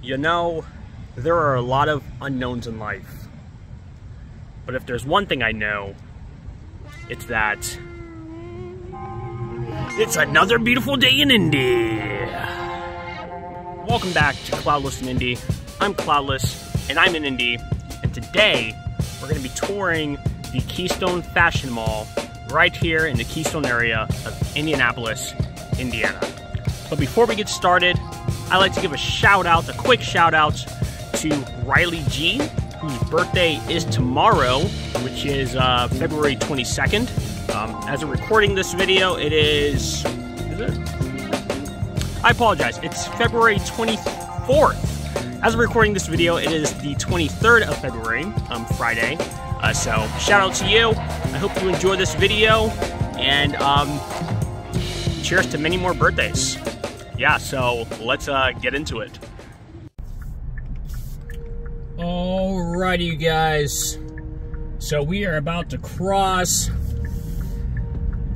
You know, there are a lot of unknowns in life. But if there's one thing I know, it's that it's another beautiful day in Indy. Welcome back to Klaudless in Indy. I'm Klaudless, and I'm in Indy. And today, we're going to be touring the Keystone Fashion Mall right here in the Keystone area of Indianapolis, Indiana. But before we get started, I'd like to give a quick shout out to Riley G, whose birthday is tomorrow, which is February 22nd. As of recording this video, it is it? I apologize, it's February 24th. As of recording this video, it is the 23rd of February, Friday. So shout out to you. I hope you enjoy this video, and cheers to many more birthdays. Yeah, so let's get into it. Alrighty, you guys. So we are about to cross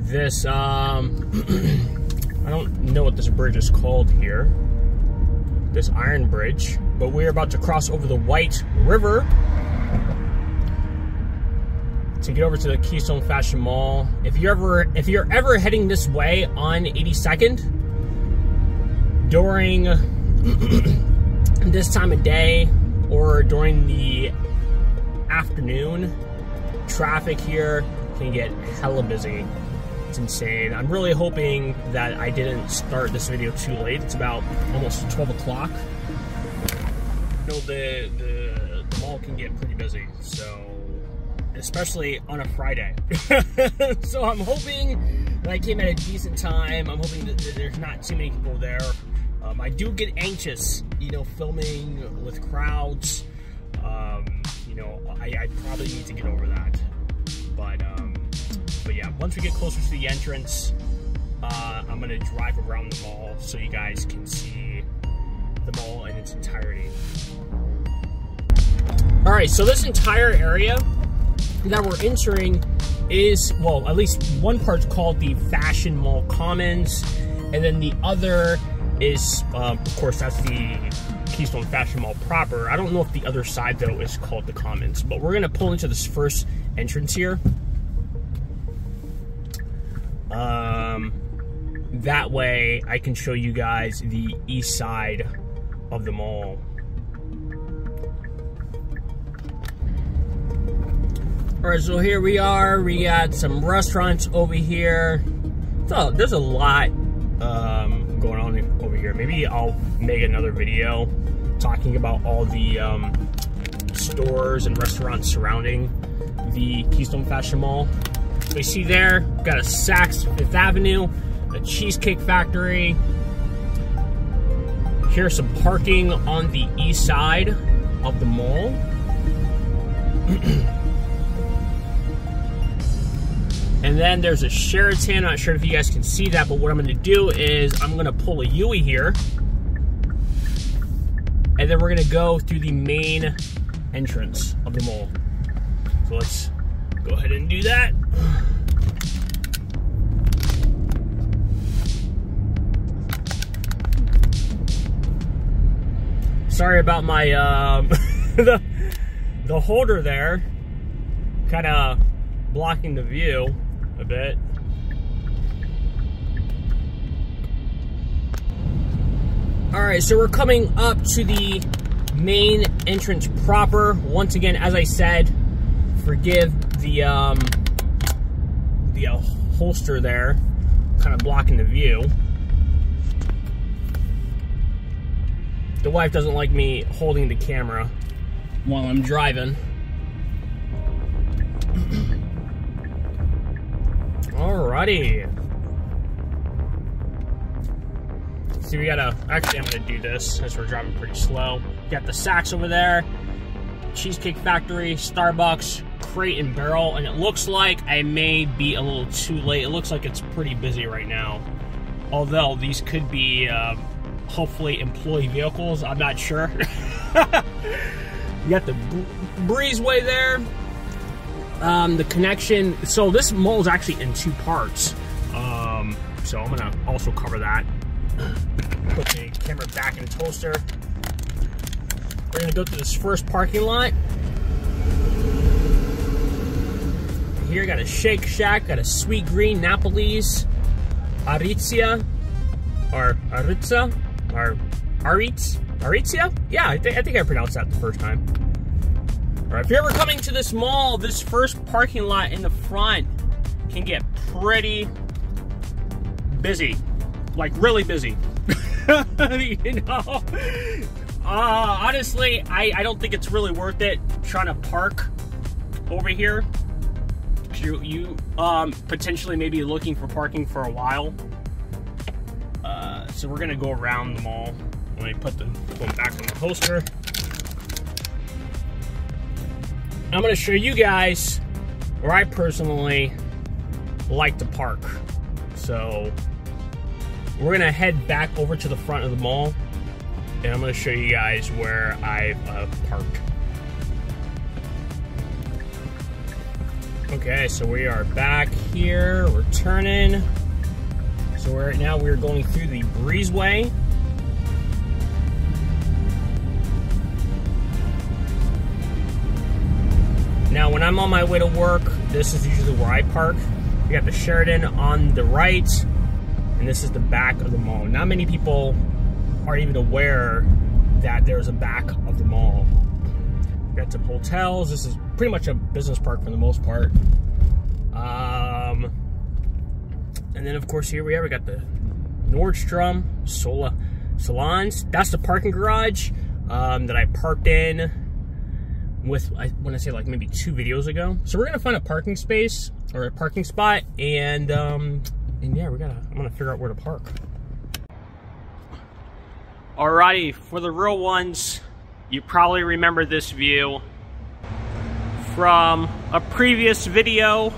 this, I don't know what this bridge is called here. This iron bridge. But we're about to cross over the White River to get over to the Keystone Fashion Mall. If you're ever heading this way on 82nd, during this time of day or during the afternoon, traffic here can get hella busy. It's insane. I'm really hoping that I didn't start this video too late. It's about almost 12 o'clock. You know, the mall can get pretty busy, so especially on a Friday. So I'm hoping that I came at a decent time. I'm hoping that there's not too many people there. I do get anxious, you know, filming with crowds. You know, I probably need to get over that. But yeah, once we get closer to the entrance, I'm gonna drive around the mall so you guys can see the mall in its entirety. All right, so this entire area that we're entering is, well, at least one part's called the Fashion Mall Commons, and then the other is, of course, that's the Keystone Fashion Mall proper. I don't know if the other side, though, is called the Commons, but we're gonna pull into this first entrance here. That way I can show you guys the east side of the mall. Alright, so here we are. We got some restaurants over here. So there's a lot going on over here. Maybe I'll make another video talking about all the stores and restaurants surrounding the Keystone Fashion Mall. So you see there, we've got a Saks Fifth Avenue, a Cheesecake Factory. Here's some parking on the east side of the mall. And then there's a Sheraton. I'm not sure if you guys can see that, but what I'm going to do is I'm going to pull a U-ey here. And then we're going to go through the main entrance of the mall. So let's go ahead and do that. Sorry about my, the holder there, kind of blocking the view a bit. Alright, so we're coming up to the main entrance proper. Once again, as I said, forgive the holster there, kind of blocking the view. The wife doesn't like me holding the camera while I'm driving. Alrighty. See, we gotta, actually I'm gonna do this as we're driving pretty slow. Got the Saks over there, Cheesecake Factory, Starbucks, Crate and Barrel, and it looks like I may be a little too late. It looks like it's pretty busy right now. Although these could be hopefully employee vehicles, I'm not sure. You got the breezeway there. The connection, so this mall is actually in two parts. So I'm gonna also cover that. Put the camera back in its holster. We're gonna go to this first parking lot. Here, got a Shake Shack, got a Sweet Green, Napoli's, Aritzia, or Aritza, or Aritzia? Yeah, I think I pronounced that the first time. All right, if you're ever coming to this mall, this first parking lot in the front can get pretty busy, like really busy. You know, honestly, I don't think it's really worth it trying to park over here. You potentially may be looking for parking for a while. So we're gonna go around the mall. Let me put the one back in the holster. I'm gonna show you guys where I personally like to park. So we're gonna head back over to the front of the mall, and I'm gonna show you guys where I've parked. Okay, so we are back here. We're turning. So right now we're going through the breezeway. Now, when I'm on my way to work, this is usually where I park. We got the Sheraton on the right, and this is the back of the mall. Not many people are even aware that there's a back of the mall. We got some hotels. This is pretty much a business park for the most part. And then, of course, here we got the Nordstrom Salons. That's the parking garage that I parked in with, I want to say, like maybe 2 videos ago. So we're gonna find a parking space or a parking spot, and yeah, I'm gonna figure out where to park. Alrighty, for the real ones, you probably remember this view from a previous video.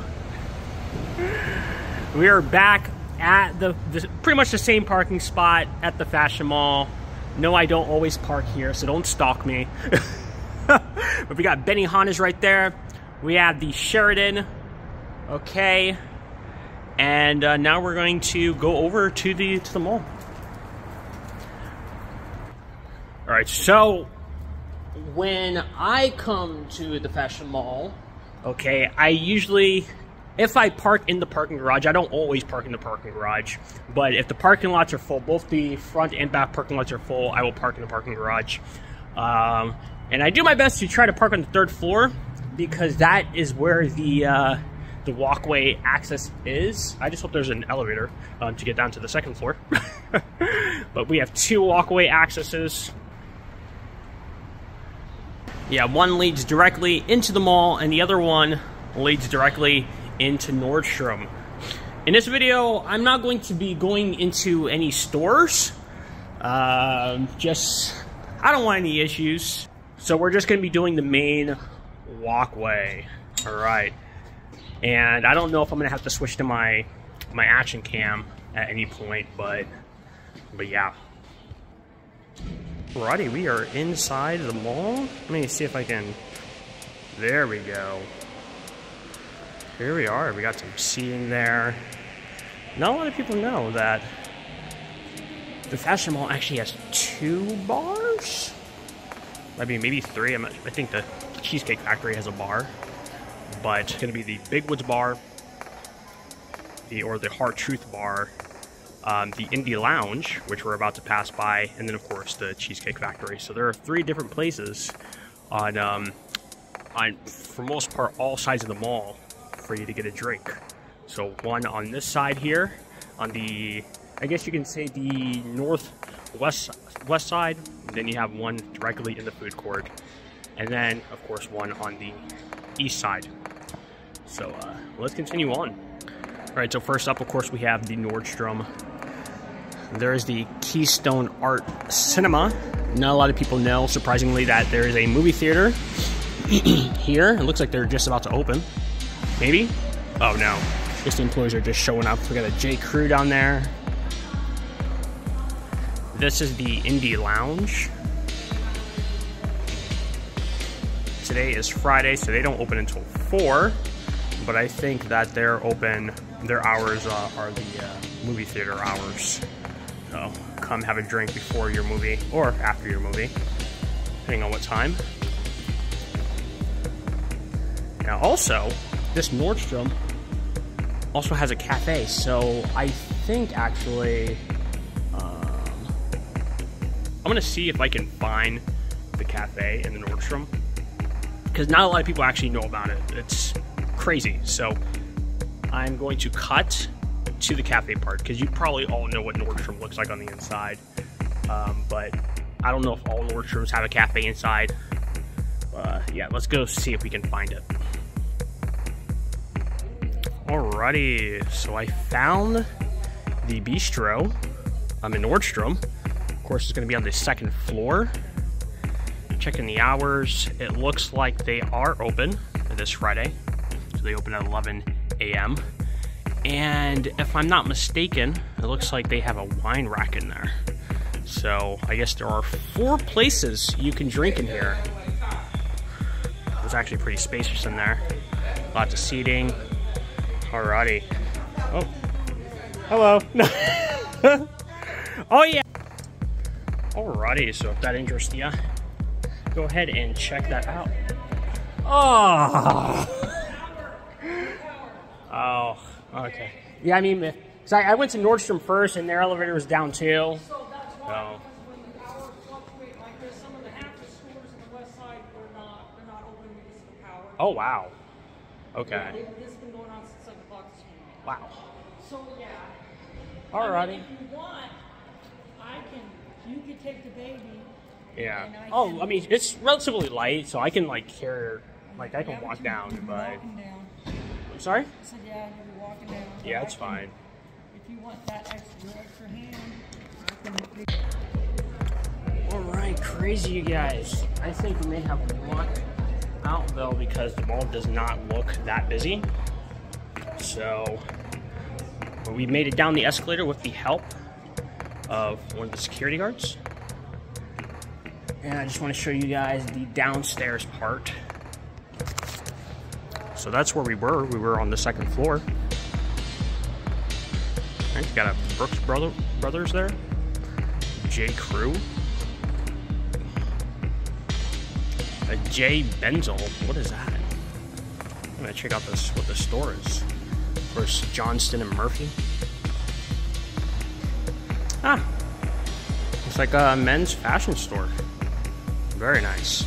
We are back at the pretty much the same parking spot at the Fashion Mall. No, I don't always park here, so don't stalk me. But we got Benihana's right there. We have the Sheraton, okay, and now we're going to go over to the mall. All right, so when I come to the Fashion Mall, okay, I usually, if I park in the parking garage, I don't always park in the parking garage, but if the parking lots are full, both the front and back parking lots are full, I will park in the parking garage. And I do my best to try to park on the 3rd floor because that is where the walkway access is. I just hope there's an elevator to get down to the 2nd floor. But we have 2 walkway accesses. Yeah, one leads directly into the mall, and the other one leads directly into Nordstrom. In this video, I'm not going to be going into any stores. I don't want any issues. So we're just going to be doing the main walkway. All right. And I don't know if I'm going to have to switch to my action cam at any point, but yeah. Alrighty, we are inside the mall. Let me see if I can. There we go. Here we are. We got some seating there. Not a lot of people know that the Fashion Mall actually has 2 bars. I mean, maybe 3. I think the Cheesecake Factory has a bar, but it's going to be the Big Woods bar, or the Hard Truth bar, the Indy Lounge, which we're about to pass by, and then of course the Cheesecake Factory. So there are 3 different places on for most part all sides of the mall for you to get a drink. So one on this side here, on the, I guess you can say the northwest side. Then you have one directly in the food court, and then of course one on the east side. So let's continue on. All right, so first up, of course, we have the Nordstrom. There's the Keystone Art Cinema. Not a lot of people know, surprisingly, that there is a movie theater here. It looks like they're just about to open. Maybe? Oh no, I guess the employees are just showing up. We got a J. Crew down there. This is the Indy Lounge. Today is Friday, so they don't open until 4, but I think that they're open, their hours are the movie theater hours. So come have a drink before your movie, or after your movie. depending on what time. Now also, this Nordstrom also has a cafe, so I think actually, I'm gonna see if I can find the cafe in the Nordstrom, because not a lot of people actually know about it. It's crazy. So I'm going to cut to the cafe part, because you probably all know what Nordstrom looks like on the inside, but I don't know if all Nordstroms have a cafe inside. Yeah, let's go see if we can find it. Alrighty, so I found the Bistro. I'm in Nordstrom. Of course, it's going to be on the second floor. Checking the hours. It looks like they are open this Friday. So they open at 11 a.m. And if I'm not mistaken, it looks like they have a wine rack in there. So I guess there are 4 places you can drink in here. It's actually pretty spacious in there. Lots of seating. Alrighty. Oh. Hello. Oh yeah. Alrighty, so if that interests you, go ahead and check that out. Oh. Oh, okay. Yeah, I mean, cause I went to Nordstrom first and their elevator was down too. So. Oh wow. Okay. This has been going on since 7 o'clock this morning. Wow. So yeah. Alrighty. I mean, if you want, you can take the baby. Yeah. I mean, it's relatively light, so I can like carry her, like I can walk down, but. I'm sorry? I said, yeah, you'll be walking down. Yeah, it's fine. If you want that extra hand, I can. Alright, crazy you guys. I think we may have luck out though, because the mall does not look that busy. So we made it down the escalator with the help of one of the security guards. And I just want to show you guys the downstairs part. So that's where we were. We were on the second floor. Right, you got a Brooks Brothers there. J. Crew. A J. Benzel. What is that? I'm gonna check out this, what the store is. Of course, Johnston and Murphy. Ah, it's like a men's fashion store. Very nice.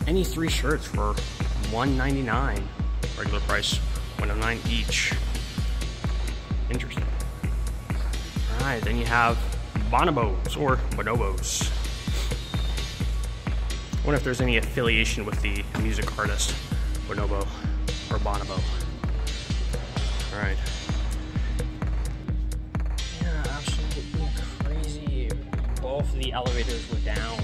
Any 3 shirts for $1.99. Regular price $109 each. Interesting. All right, then you have bonobos or bonobos. I wonder if there's any affiliation with the music artist Bonobo or Bonobo. All right. Yeah, absolutely crazy. Both the elevators were down.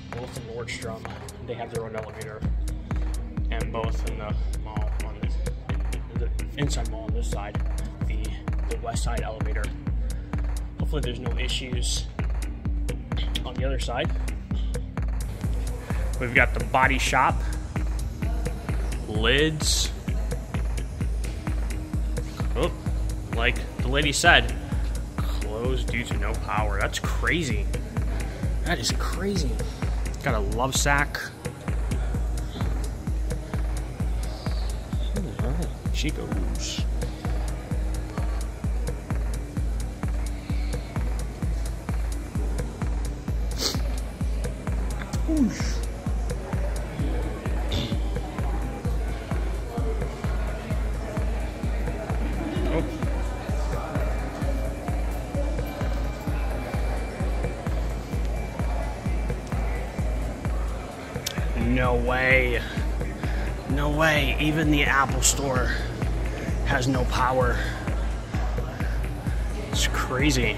Both in Nordstrom, they have their own elevator, and both in the mall on the inside mall on this side, the west side elevator. Hopefully, there's no issues on the other side. We've got the body shop, lids. Oh, like the lady said, closed due to no power. That's crazy. That is crazy. Got a love sack. Alright, Chico's. Whoosh. No way. No way. Even the Apple Store has no power. It's crazy.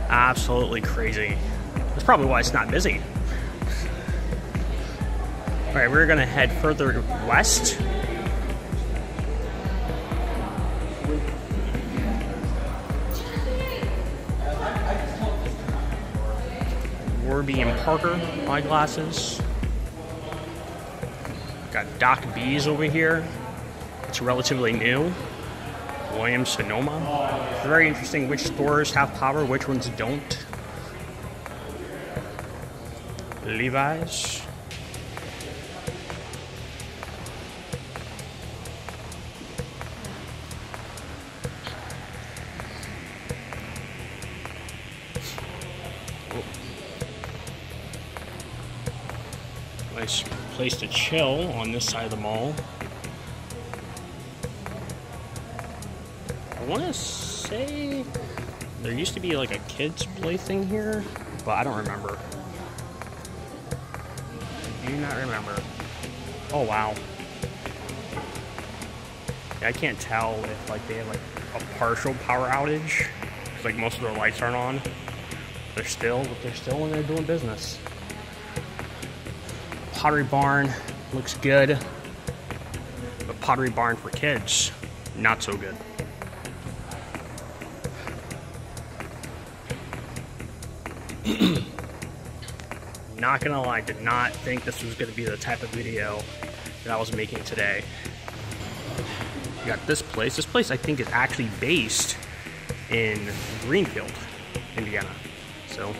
Absolutely crazy. That's probably why it's not busy. Alright, we're gonna head further west. Warby and Parker eyeglasses. Got Doc B's over here. It's relatively new. Williams Sonoma. Very interesting which stores have power, which ones don't. Levi's. Nice place to chill on this side of the mall. I want to say there used to be like a kids play thing here, but I don't remember. I do not remember. Oh wow. Yeah, I can't tell if like they have like a partial power outage because like most of their lights aren't on. They're still in there doing business. Pottery Barn looks good, but Pottery Barn for kids, not so good. Not gonna lie, did not think this was gonna be the type of video that I was making today. You got this place. This place I think is actually based in Greenfield, Indiana. So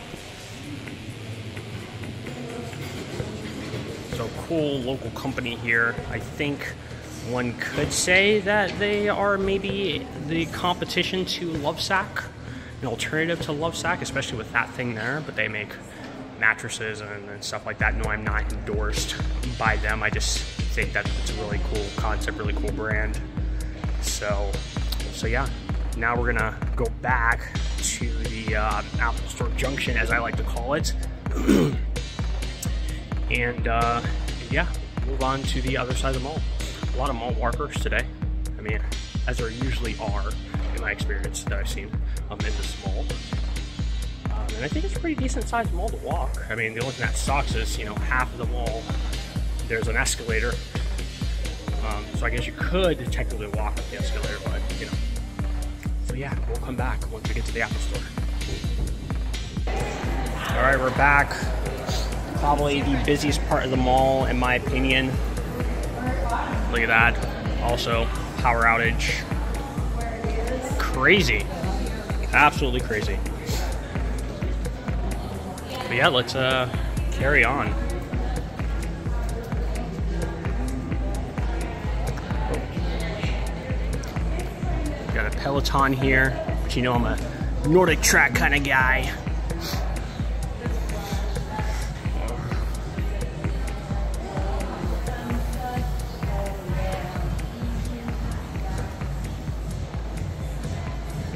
cool local company here. I think one could say that they are maybe the competition to Lovesac, an alternative to Lovesac, especially with that thing there, but they make mattresses and stuff like that. No, I'm not endorsed by them. I just think that it's a really cool concept, really cool brand. So yeah, now we're gonna go back to the Apple Store Junction, as I like to call it. And yeah, move on to the other side of the mall. A lot of mall walkers today. I mean, as there usually are in my experience that I've seen in this mall. And I think it's a pretty decent sized mall to walk. I mean, the only thing that sucks is, you know, half of the mall, there's an escalator. So I guess you could technically walk up the escalator, but, you know. So yeah, we'll come back once we get to the Apple Store. All right, we're back. Probably the busiest part of the mall, in my opinion. Look at that. Also, power outage. Crazy. Absolutely crazy. But yeah, let's carry on. Got a Peloton here, but you know I'm a Nordic track kind of guy.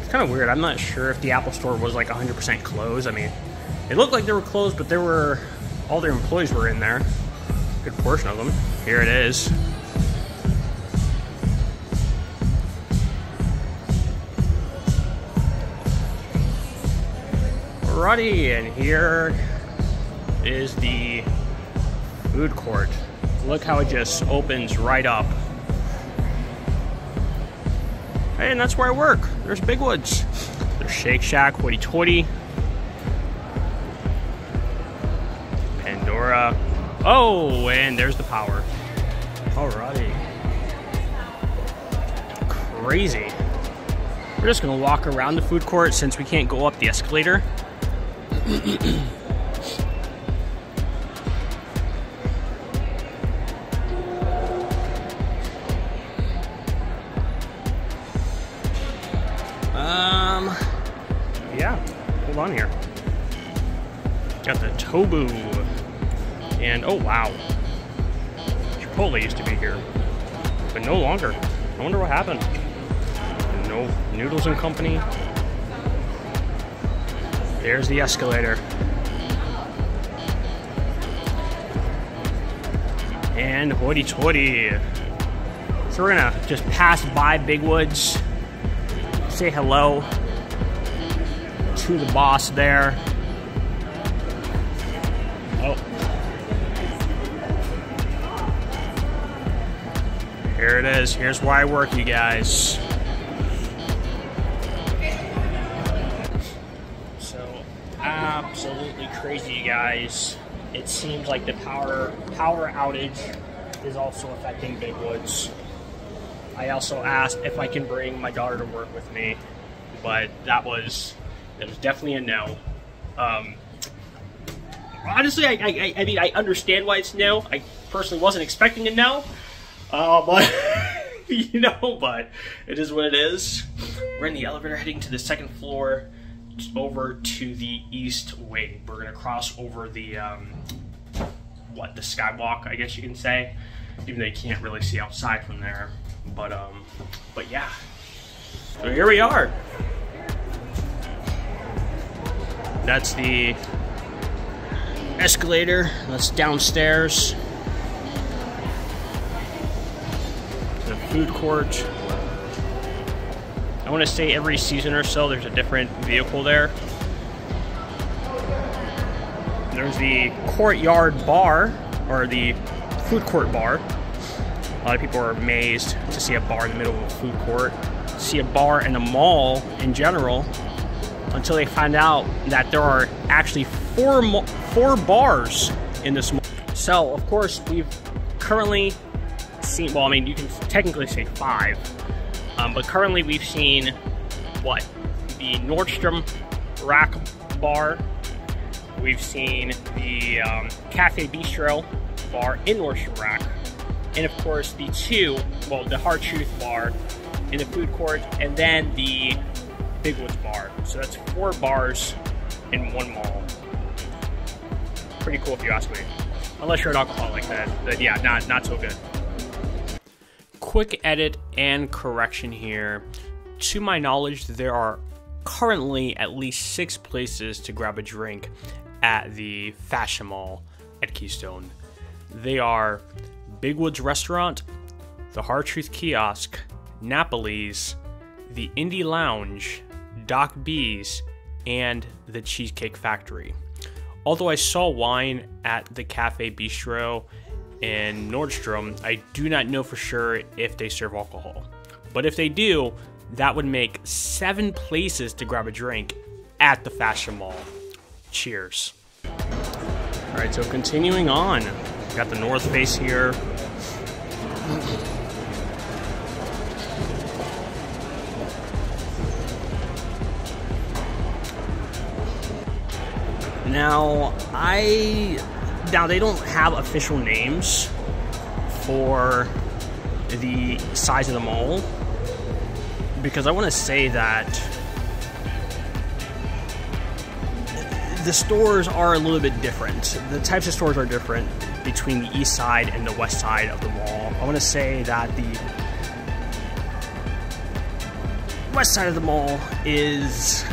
Kind of weird. I'm not sure if the Apple Store was like 100% closed. I mean, it looked like they were closed, but all their employees were in there. Good portion of them. Here it is. Alrighty, and here is the food court. Look how it just opens right up. Hey, and that's where I work. There's Big Woods. There's Shake Shack, Hoity Toity. Pandora. Oh, and there's the power. Alrighty. Crazy. We're just gonna walk around the food court since we can't go up the escalator. Yeah, hold on here. Got the Tobu. And oh wow. Chipotle used to be here, but no longer. I wonder what happened. No Noodles and Company. There's the escalator. And Hoity Toity. So we're gonna just pass by Big Woods, say hello to the boss there. Oh. Here it is. Here's where I work, you guys. So, absolutely crazy, you guys. It seems like the power outage is also affecting Big Woods. I also asked if I can bring my daughter to work with me, but that was definitely a no. honestly, I mean, I understand why it's no. I personally wasn't expecting a no, but you know, but it is what it is. We're in the elevator heading to the second floor, over to the east wing. We're gonna cross over the the skywalk, I guess you can say, even though you can't really see outside from there. But yeah. So here we are. That's the escalator. That's downstairs. The food court. I want to say every season or so there's a different vehicle there. There's the courtyard bar, or the food court bar. A lot of people are amazed to see a bar in the middle of a food court, see a bar in a mall in general, until they find out that there are actually four bars in this mall. So, of course, we've currently seen, well, I mean, you can technically say 5, but currently we've seen, what? The Nordstrom Rack Bar. We've seen the Cafe Bistro bar in Nordstrom Rack. And of course the the Hard Truth bar in the food court, and then the Big Woods bar. So that's 4 bars in one mall. Pretty cool if you ask me. Unless you're an alcoholic, then yeah, not so good. Quick edit and correction here. To my knowledge, there are currently at least 6 places to grab a drink at the Fashion Mall at Keystone. They are Big Woods Restaurant, the Hard Truth Kiosk, Napoli's, the Indy Lounge, Doc B's, and the Cheesecake Factory. Although I saw wine at the Cafe Bistro in Nordstrom, I do not know for sure if they serve alcohol. But if they do, that would make 7 places to grab a drink at the Fashion Mall. Cheers. All right, so continuing on, got the North Face here. Now they don't have official names for the size of the mall, because I want to say that the stores are a little bit different. The types of stores are different between the east side and the west side of the mall. I want to say that the west side of the mall is,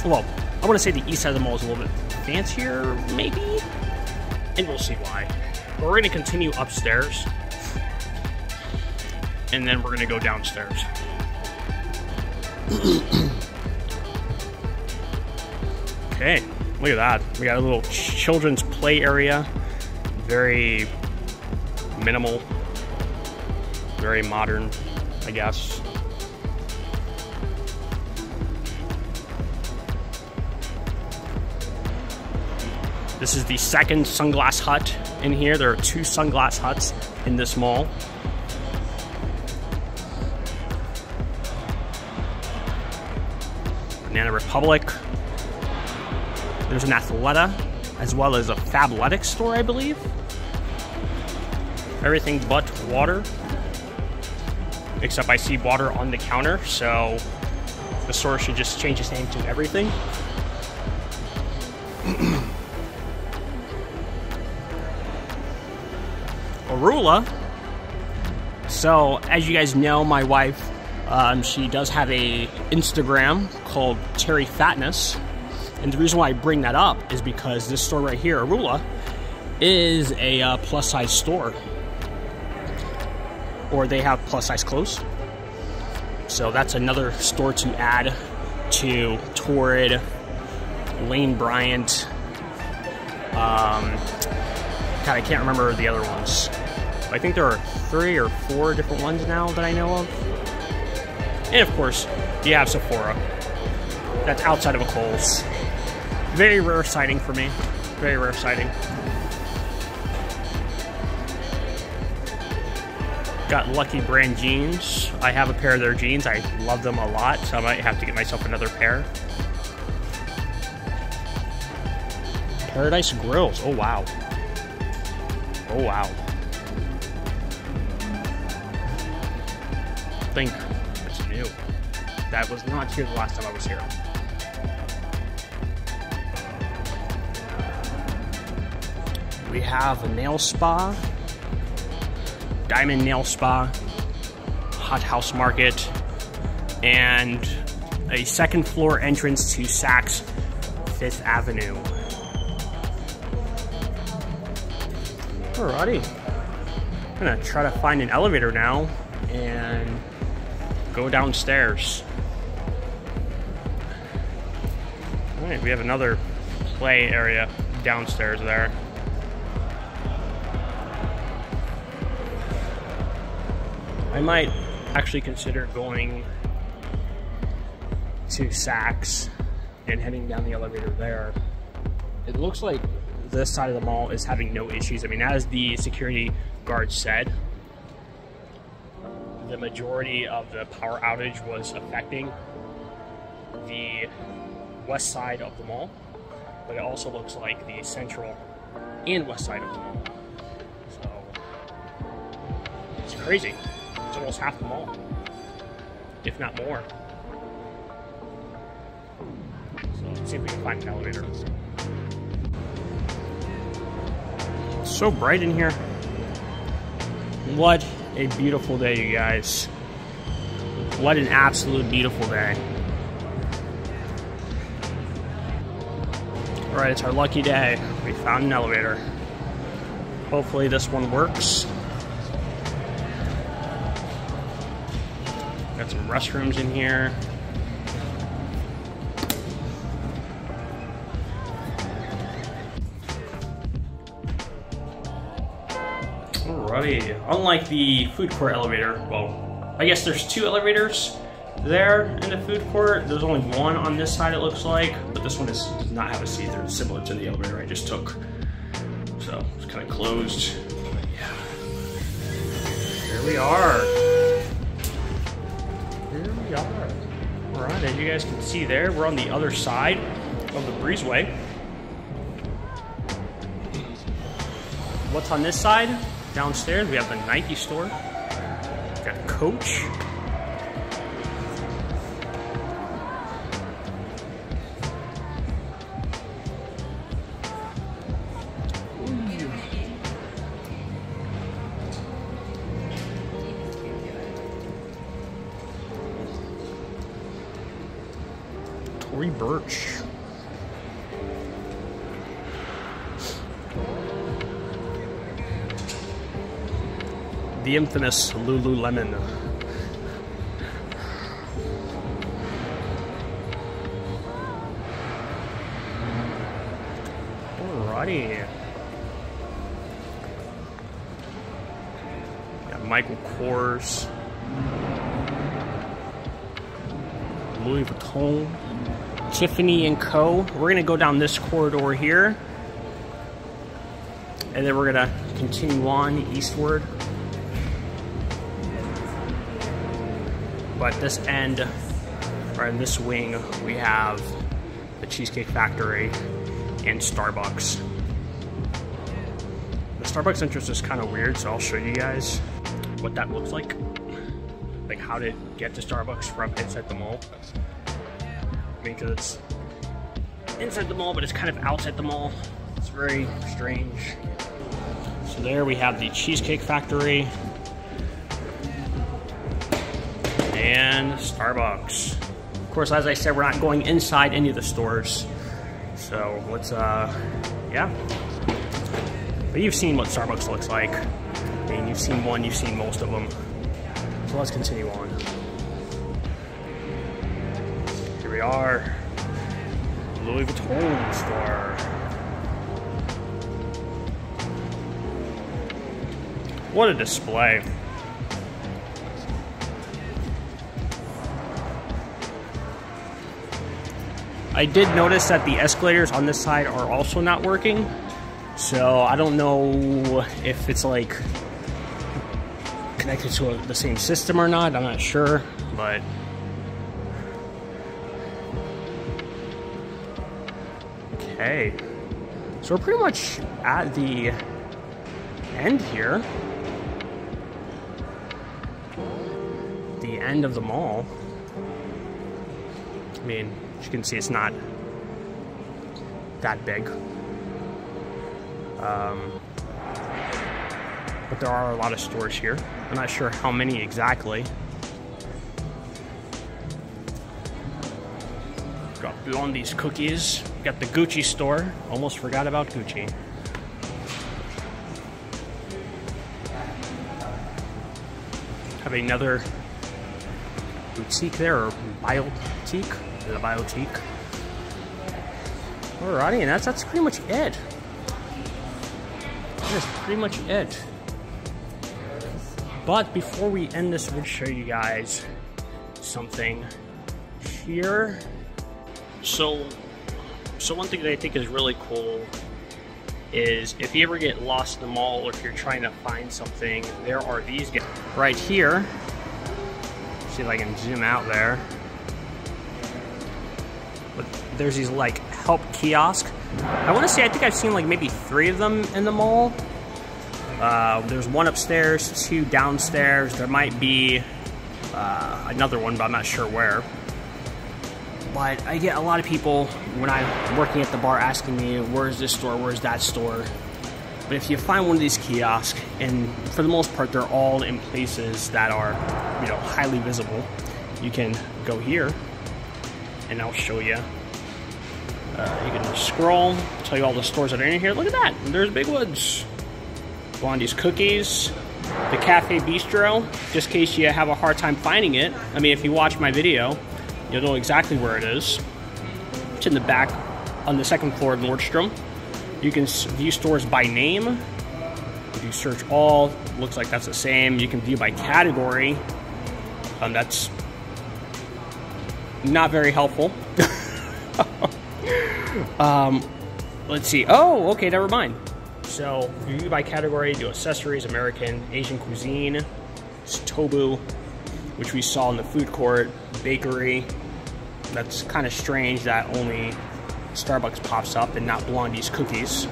well, I want to say the east side of the mall is a little bit fancier, maybe? And we'll see why. But we're going to continue upstairs, and then we're going to go downstairs. Okay, look at that. We got a little children's play area. Very minimal. Very modern, I guess. This is the second sunglass hut in here. There are 2 sunglass huts in this mall. Banana Republic. There's an Athleta, as well as a Fabletics store, I believe. Everything but water. Except I see water on the counter, so the store should just change its name to everything. Arula. So, as you guys know, my wife, she does have a Instagram called Terry Fatness. And the reason why I bring that up is because this store right here, Arula, is a plus size store. Or they have plus size clothes. So that's another store to add to Torrid, Lane Bryant. God, I can't remember the other ones. I think there are 3 or 4 different ones now that I know of. And of course, you have Sephora. That's outside of a Kohl's. Very rare sighting for me. Very rare sighting. Got Lucky Brand jeans. I have a pair of their jeans. I love them a lot, so I might have to get myself another pair. Paradise Grills. Oh, wow. Oh, wow. I think it's new. That was not here the last time I was here. We have a nail spa, Diamond Nail Spa, Hot House Market, and a second floor entrance to Saks Fifth Avenue. Alrighty, I'm gonna try to find an elevator now and go downstairs. Alright, we have another play area downstairs there. I might actually consider going to Saks and heading down the elevator there. It looks like this side of the mall is having no issues. I mean, as the security guard said, the majority of the power outage was affecting the west side of the mall, but it also looks like the central and west side of the mall. So it's crazy. It's almost half the mall, if not more. So let's see if we can find an elevator. It's so bright in here. What a beautiful day, you guys. What an absolute beautiful day. Alright, it's our lucky day. We found an elevator. Hopefully this one works. Got some restrooms in here. Alrighty, unlike the food court elevator, well, I guess there's two elevators there in the food court. There's only one on this side, it looks like, but this one does not have a seat. They're similar to the elevator I just took. So it's kind of closed. But yeah. Here we are. Here we are. Alright, as you guys can see there, we're on the other side of the breezeway. What's on this side? Downstairs, we have the Nike store. We've got Coach. Tory Burch. The infamous Lululemon. Alrighty. Got Michael Kors. Louis Vuitton. Tiffany & Co. We're gonna go down this corridor here. And then we're gonna continue on eastward. But this end, or in this wing, we have the Cheesecake Factory and Starbucks. The Starbucks entrance is kind of weird, so I'll show you guys what that looks like how to get to Starbucks from inside the mall. I mean, because it's inside the mall, but it's kind of outside the mall. It's very strange. So there we have the Cheesecake Factory and Starbucks. Of course, as I said, we're not going inside any of the stores. So let's, yeah. But you've seen what Starbucks looks like. I mean, you've seen one, you've seen most of them. So let's continue on. Here we are. Louis Vuitton store. What a display. I did notice that the escalators on this side are also not working. So I don't know if it's like connected to the same system or not. I'm not sure, but okay. So we're pretty much at the end here. The end of the mall. I mean, as you can see, it's not that big. But there are a lot of stores here. I'm not sure how many exactly. Got Blondie's cookies. Got the Gucci store. Almost forgot about Gucci. Have another boutique there, or biotique. The biotique. Alrighty, and that's pretty much it. That's pretty much it. But before we end this, we'll show you guys something here. So one thing that I think is really cool is if you ever get lost in the mall, or if you're trying to find something, there are these guys right here. See if I can zoom out there. But there's these like help kiosk. I want to say I think I've seen like maybe 3 of them in the mall. There's one upstairs, 2 downstairs. There might be another one, but I'm not sure where. But I get a lot of people when I'm working at the bar asking me, where's this store, where's that store? But if you find one of these kiosks, and for the most part they're all in places that are, you know, highly visible, you can go here and I'll show you. You can scroll, tell you all the stores that are in here. Look at that, there's Big Woods. Blondie's Cookies, the Cafe Bistro, just in case you have a hard time finding it. I mean, if you watch my video, you'll know exactly where it is. It's in the back on the 2nd floor of Nordstrom. You can view stores by name. If you search all, looks like that's the same. You can view by category. That's not very helpful. Let's see. Oh, okay, never mind. So, view by category, do accessories, American, Asian cuisine, Tobu, which we saw in the food court, bakery. That's kind of strange that only Starbucks pops up and not Blondie's Cookies.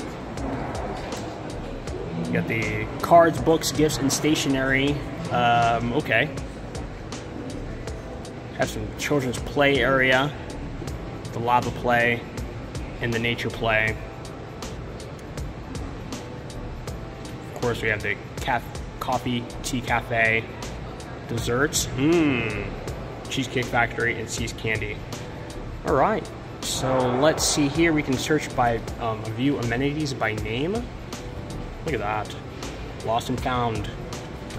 You got the cards, books, gifts, and stationery. Okay. Have some children's play area, the lava play, and the nature play. Of course, we have the coffee, tea cafe, desserts, Cheesecake Factory, and See's Candy. All right, so let's see here. We can search by view amenities by name. Look at that, lost and found.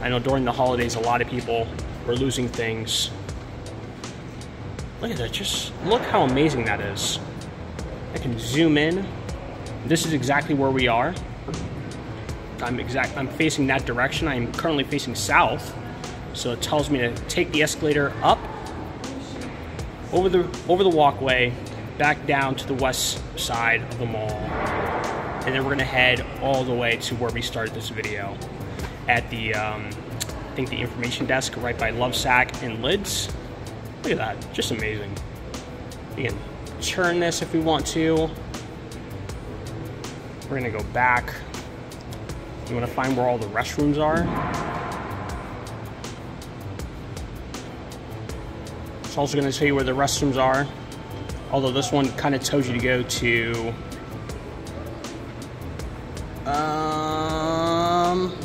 I know during the holidays, a lot of people were losing things. Look at that, just look how amazing that is. I can zoom in. This is exactly where we are. I'm facing that direction. I'm currently facing south, so it tells me to take the escalator up over the walkway, back down to the west side of the mall, and then we're gonna head all the way to where we started this video, at the I think the information desk right by Lovesac and Lids. Look at that, just amazing. We can turn this if we want to. We're gonna go back. You want to find where all the restrooms are. It's also going to tell you where the restrooms are. Although this one kind of tells you to go to...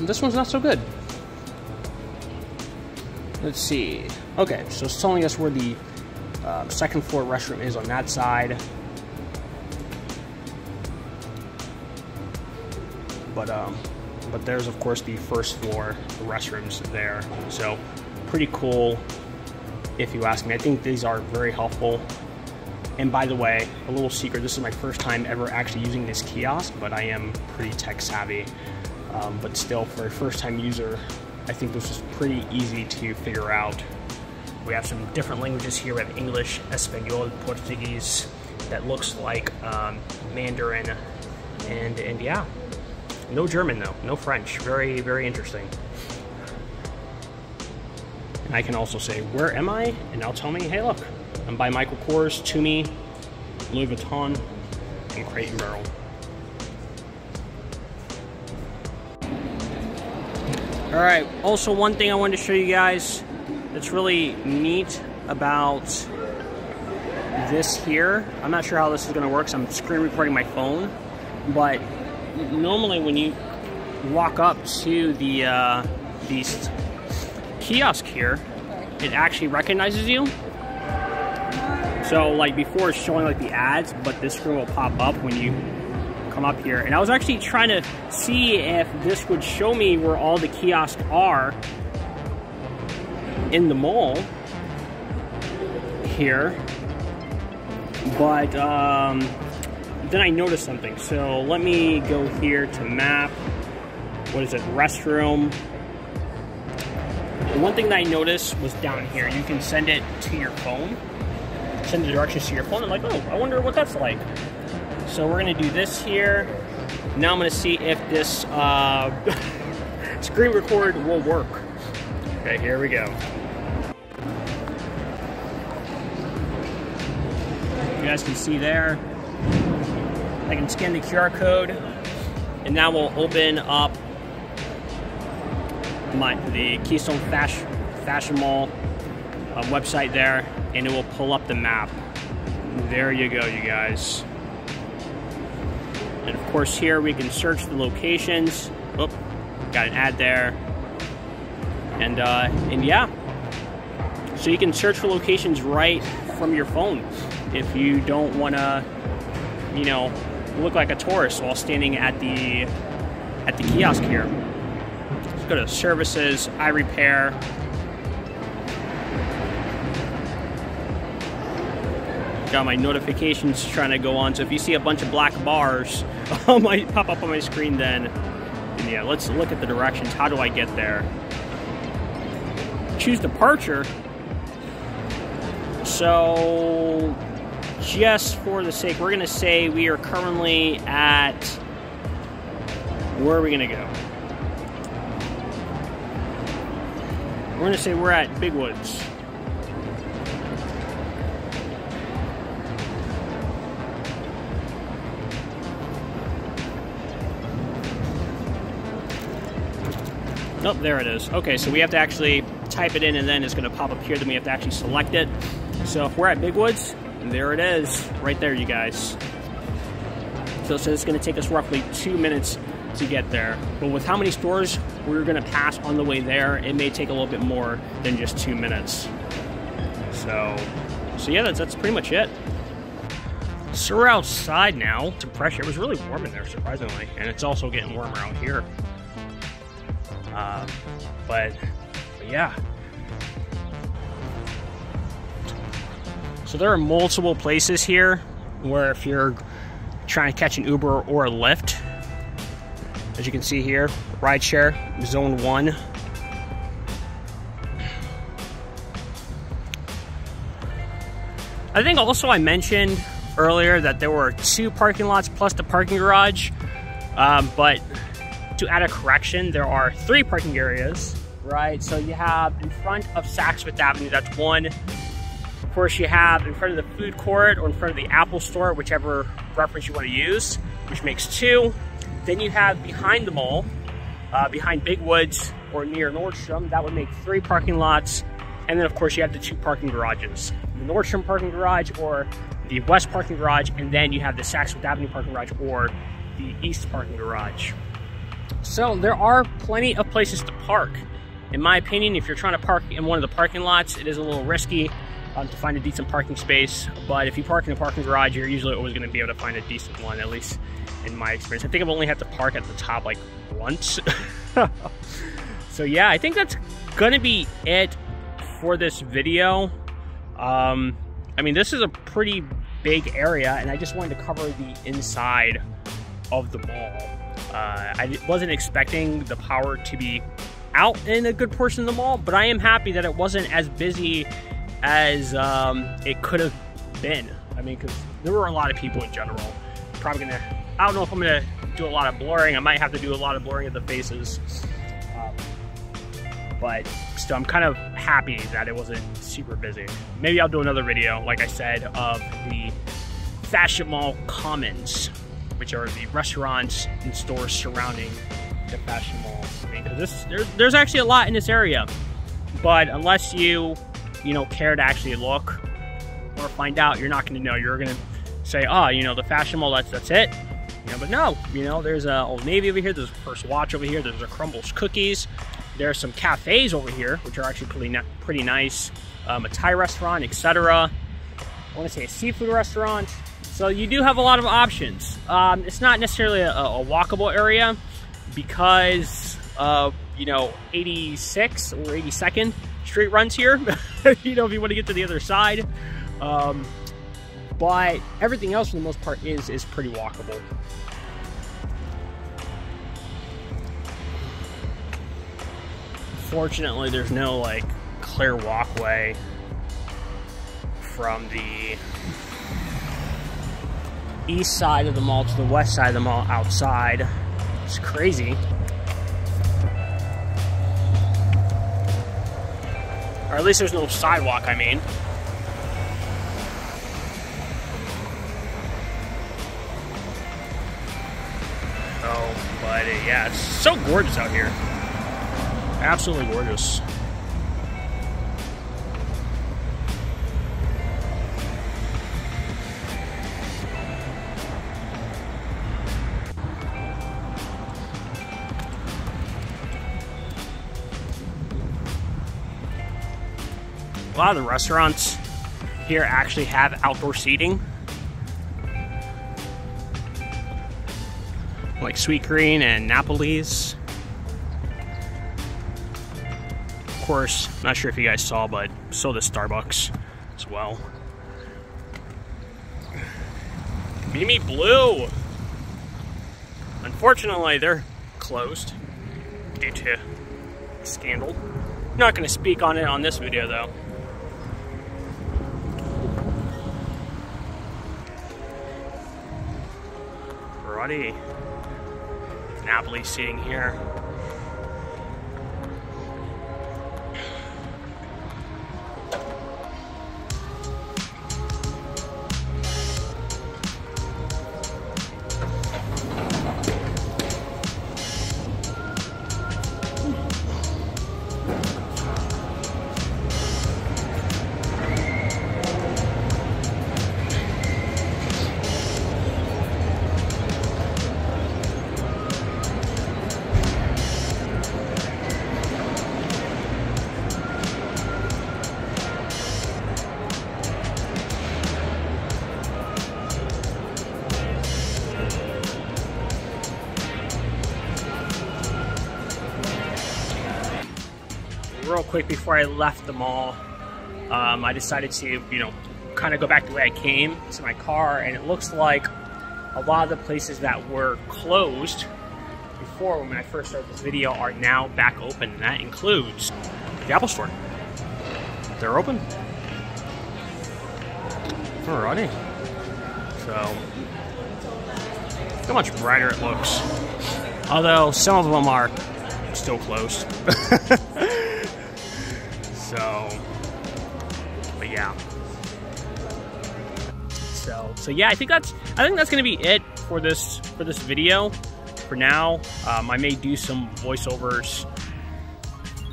this one's not so good. Let's see. Okay, so it's telling us where the 2nd floor restroom is on that side. But there's, of course, the 1st floor restrooms there. So, pretty cool, if you ask me. I think these are very helpful. And by the way, a little secret, this is my first time ever actually using this kiosk, but I am pretty tech savvy. But still, for a first-time user, I think this is pretty easy to figure out. We have some different languages here. We have English, Espanol, Portuguese. That looks like Mandarin, and yeah. No German though, no French. Very, very interesting. And I can also say, where am I? And they'll tell me, hey look, I'm by Michael Kors, Toomey, Louis Vuitton, and Crate & Barrel. All right, also one thing I wanted to show you guys that's really neat about this here. I'm not sure how this is gonna work, so I'm screen recording my phone, but normally when you walk up to the these kiosk here, it actually recognizes you. So like before it's showing like the ads, but this screen will pop up when you come up here. And I was actually trying to see if this would show me where all the kiosks are in the mall here. But then I noticed something. So let me go here to map. What is it? Restroom. The one thing that I noticed was down here. You can send it to your phone. Send the directions to your phone. I'm like, oh, I wonder what that's like. So we're gonna do this here. Now I'm gonna see if this screen record will work. Okay, here we go. You guys can see there. I can scan the QR code, and now we'll open up the Keystone Fashion Mall website there, and it will pull up the map. There you go, you guys. And of course here we can search the locations. Oop, got an ad there. And yeah. So you can search for locations right from your phone if you don't want to, you know, look like a tourist while standing at the kiosk here. Let's go to services, I repair. Got my notifications trying to go on, so if you see a bunch of black bars, might pop up on my screen then. And yeah, let's look at the directions. How do I get there? Choose departure. So, just for the sake, we're gonna say we are currently at, where are we gonna go? We're gonna say we're at Big Woods. Oh, there it is. Okay, so we have to actually type it in, and then it's going to pop up here. Then we have to actually select it. So if we're at Big Woods, there it is, right there, you guys. So it's going to take us roughly 2 minutes to get there. But with how many stores we're going to pass on the way there, it may take a little bit more than just 2 minutes. So yeah, that's pretty much it. So we're outside now. It's pressure. It was really warm in there, surprisingly, and it's also getting warmer out here. But yeah. So there are multiple places here where if you're trying to catch an Uber or a Lyft, as you can see here, rideshare, zone 1. I think also I mentioned earlier that there were 2 parking lots plus the parking garage, but to add a correction, there are 3 parking areas, right? So you have in front of Saks Fifth Avenue, that's 1. Of course, you have in front of the food court or in front of the Apple store, whichever reference you want to use, which makes 2. Then you have behind the mall, behind Big Woods or near Nordstrom, that would make 3 parking lots. And then of course you have the 2 parking garages, the Nordstrom parking garage or the West parking garage, and then you have the Saks Fifth Avenue parking garage or the East parking garage. So there are plenty of places to park. In my opinion, if you're trying to park in one of the parking lots, it is a little risky to find a decent parking space. But if you park in a parking garage, you're usually always going to be able to find a decent one, at least in my experience. I think I've only had to park at the top like once. So yeah, I think that's going to be it for this video. I mean, this is a pretty big area, and I just wanted to cover the inside of the mall. I wasn't expecting the power to be out in a good portion of the mall, but I am happy that it wasn't as busy as it could have been. I mean, because there were a lot of people in general. Probably gonna, I don't know if I'm gonna do a lot of blurring. I might have to do a lot of blurring of the faces. But still, I'm kind of happy that it wasn't super busy. Maybe I'll do another video, like I said, of the Fashion Mall Commons, which are the restaurants and stores surrounding the fashion mall. I mean, because there's actually a lot in this area, but unless you know, care to actually look or find out, you're not going to know. You're going to say, oh, you know, the fashion mall, that's it. You know, but no, you know, there's a Old Navy over here, there's a First Watch over here, there's a Crumbles Cookies, there's some cafes over here, which are actually pretty nice, a Thai restaurant, etc. I want to say a seafood restaurant. So you do have a lot of options. It's not necessarily a walkable area because you know, 86 or 82nd Street runs here. You know, if you want to get to the other side. But everything else for the most part is pretty walkable. Fortunately, there's no like clear walkway from the east side of the mall to the west side of the mall outside. It's crazy. Or at least there's no sidewalk, I mean. Oh, but yeah, it's so gorgeous out here. Absolutely gorgeous. A lot of the restaurants here actually have outdoor seating. Like Sweet Green and Napoli's. Of course, not sure if you guys saw, but so does Starbucks as well. Mimi Blue. Unfortunately, they're closed due to a scandal. I'm not going to speak on it on this video, though. Alrighty. Napoli seating here. Real quick before I left the mall, I decided to, you know, kind of go back the way I came to my car, and it looks like a lot of the places that were closed before when I first started this video are now back open, and that includes the Apple Store. They're open. Alrighty. So, look how much brighter it looks. Although some of them are still closed. So, but yeah. So yeah, I think that's gonna be it for this video. For now, I may do some voiceovers.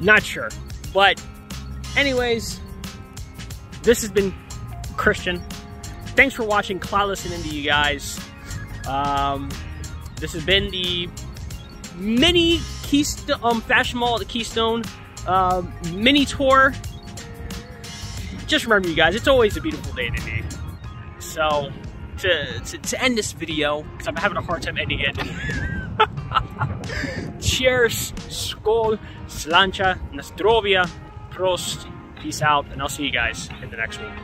Not sure, but anyways, this has been Christian. Thanks for watching Klaudless and Indy, you guys. This has been the mini Keystone fashion mall at the Keystone mini tour. Just remember, you guys, it's always a beautiful day in Indy. So to end this video, because I'm having a hard time ending it. Cheers, skål, slancha, nastrovia, prost, peace out, and I'll see you guys in the next one.